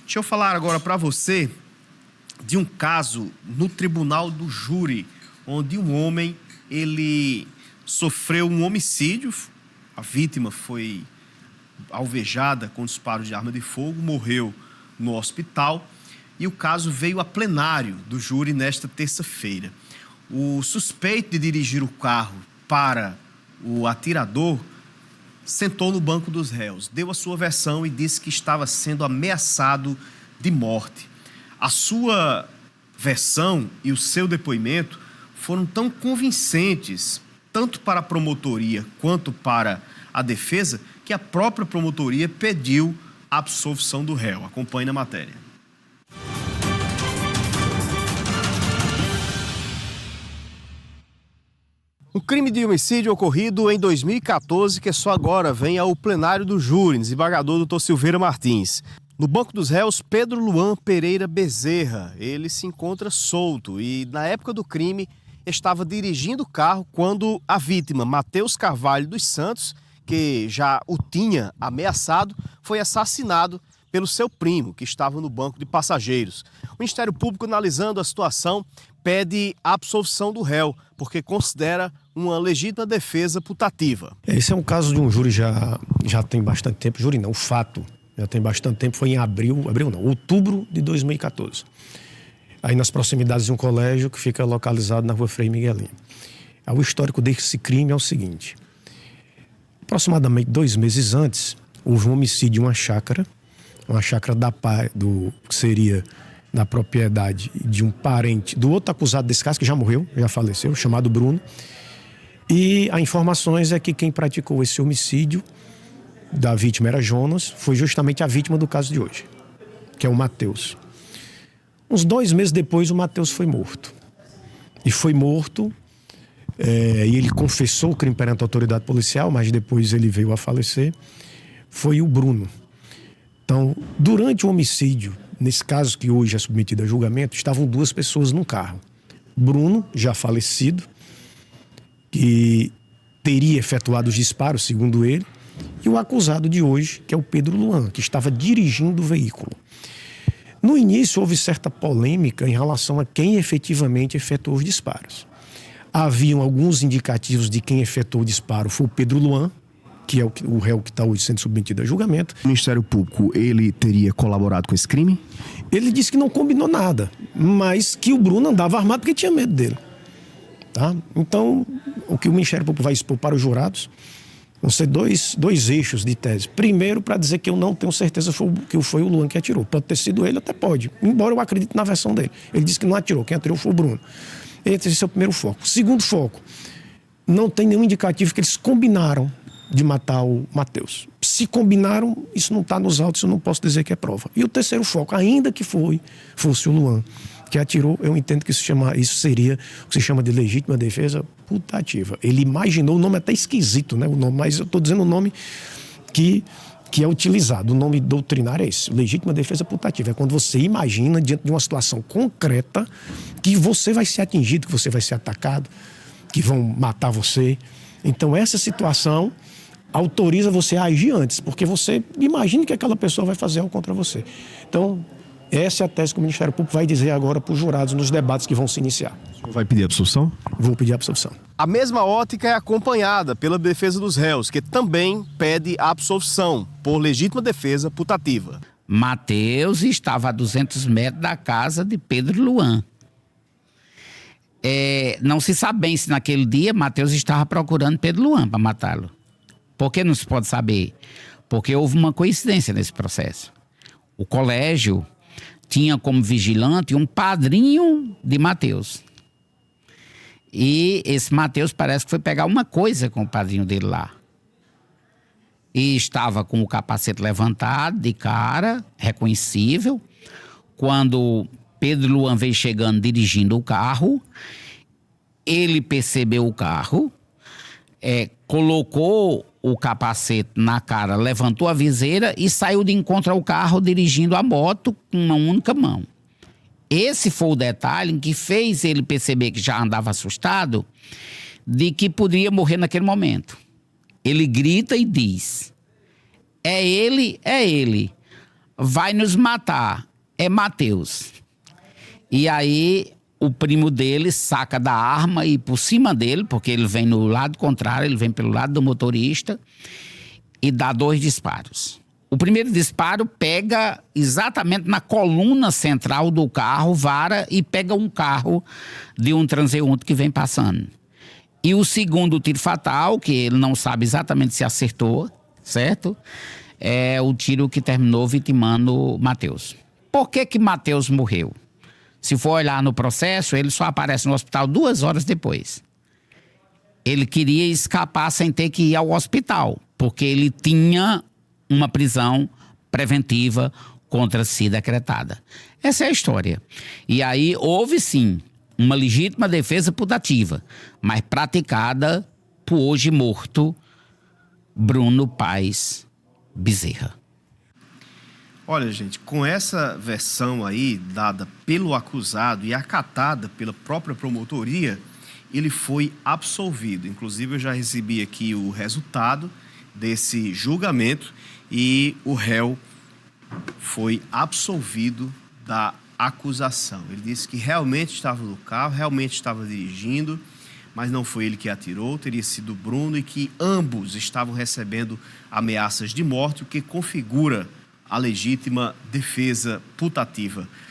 Deixa eu falar agora para você de um caso no tribunal do júri, onde um homem, ele sofreu um homicídio, a vítima foi alvejada com disparos de arma de fogo, morreu no hospital e o caso veio a plenário do júri nesta terça-feira. O suspeito de dirigir o carro para o atirador sentou no banco dos réus, deu a sua versão e disse que estava sendo ameaçado de morte. A sua versão e o seu depoimento foram tão convincentes, tanto para a promotoria quanto para a defesa, que a própria promotoria pediu a absolvição do réu. Acompanhe na matéria. Um crime de homicídio ocorrido em 2014 que só agora vem ao plenário do júri, desembargador Dr. Silveira Martins. No banco dos réus, Pedro Luan Pereira Bezerra. Ele se encontra solto e, na época do crime, estava dirigindo o carro quando a vítima, Matheus Carvalho dos Santos, que já o tinha ameaçado, foi assassinado pelo seu primo, que estava no banco de passageiros. O Ministério Público, analisando a situação, pede a absolvição do réu, porque considera uma legítima defesa putativa. Esse é um caso de um júri já tem bastante tempo. Júri não, o fato já tem bastante tempo. Foi em outubro de 2014. Aí nas proximidades de um colégio que fica localizado na rua Frei Miguelinho. O histórico desse crime é o seguinte. Aproximadamente 2 meses antes, houve um homicídio em uma chácara que seria da propriedade de um parente do outro acusado desse caso, que já morreu, já faleceu, chamado Bruno. E as informações é que quem praticou esse homicídio da vítima era Jonas, foi justamente a vítima do caso de hoje, que é o Matheus. Uns 2 meses depois, o Matheus foi morto. E foi morto, e ele confessou o crime perante a autoridade policial, mas depois ele veio a falecer, foi o Bruno. Então, durante o homicídio, nesse caso que hoje é submetido a julgamento, estavam 2 pessoas no carro. Bruno, já falecido, que teria efetuado os disparos, segundo ele, e o acusado de hoje, que é o Pedro Luan, que estava dirigindo o veículo. No início, houve certa polêmica em relação a quem efetivamente efetuou os disparos. Haviam alguns indicativos de quem efetuou o disparo foi o Pedro Luan, que é o réu que está hoje sendo submetido a julgamento. O Ministério Público, ele teria colaborado com esse crime? Ele disse que não combinou nada, mas que o Bruno andava armado porque tinha medo dele. Tá? Então, o que o Ministério Público vai expor para os jurados vão ser dois eixos de tese. Primeiro, para dizer que eu não tenho certeza que foi o Luan que atirou. Pode ter sido ele, até pode, embora eu acredite na versão dele. Ele disse que não atirou, quem atirou foi o Bruno. Esse é o primeiro foco. Segundo foco, não tem nenhum indicativo que eles combinaram de matar o Matheus. Se combinaram, isso não está nos autos, eu não posso dizer que é prova. E o terceiro foco, ainda que fosse o Luan que atirou, eu entendo que isso seria o que se chama de legítima defesa putativa. Ele imaginou, o nome é até esquisito, né? O nome, mas eu estou dizendo o nome que é utilizado. O nome doutrinário é esse, legítima defesa putativa. É quando você imagina, diante de uma situação concreta, que você vai ser atingido, que você vai ser atacado, que vão matar você. Então essa situação autoriza você a agir antes, porque você imagina que aquela pessoa vai fazer algo contra você. Então, essa é a tese que o Ministério Público vai dizer agora para os jurados nos debates que vão se iniciar. O senhor vai pedir absolvição? Vou pedir absolvição. A mesma ótica é acompanhada pela defesa dos réus, que também pede a absolvição por legítima defesa putativa. Matheus estava a 200 metros da casa de Pedro Luan. Não se sabe bem se naquele dia Matheus estava procurando Pedro Luan para matá-lo. Por que não se pode saber? Porque houve uma coincidência nesse processo. O colégio tinha como vigilante um padrinho de Matheus. E esse Matheus parece que foi pegar uma coisa com o padrinho dele lá. E estava com o capacete levantado, de cara, reconhecível. Quando Pedro Luan veio chegando, dirigindo o carro, ele percebeu o carro, colocou o capacete na cara, levantou a viseira e saiu de encontro ao carro dirigindo a moto com uma única mão. Esse foi o detalhe em que fez ele perceber que já andava assustado de que poderia morrer naquele momento. Ele grita e diz: é ele, é ele. vai nos matar. É Mateus. E aí o primo dele saca da arma e por cima dele, porque ele vem no lado contrário, ele vem pelo lado do motorista e dá 2 disparos. O primeiro disparo pega exatamente na coluna central do carro, vara e pega um carro de um transeunte que vem passando. E o segundo tiro fatal, que ele não sabe exatamente se acertou, certo? É o tiro que terminou vitimando Mateus. Por que Mateus morreu? Se for olhar no processo, ele só aparece no hospital 2 horas depois. Ele queria escapar sem ter que ir ao hospital, porque ele tinha uma prisão preventiva contra si decretada. Essa é a história. E aí houve, sim, uma legítima defesa putativa, mas praticada por hoje morto Bruno Paes Bezerra. Olha, gente, com essa versão aí dada pelo acusado e acatada pela própria promotoria, ele foi absolvido. Inclusive, eu já recebi aqui o resultado desse julgamento e o réu foi absolvido da acusação. Ele disse que realmente estava no carro, realmente estava dirigindo, mas não foi ele que atirou, teria sido Bruno, e que ambos estavam recebendo ameaças de morte, o que configura a legítima defesa putativa.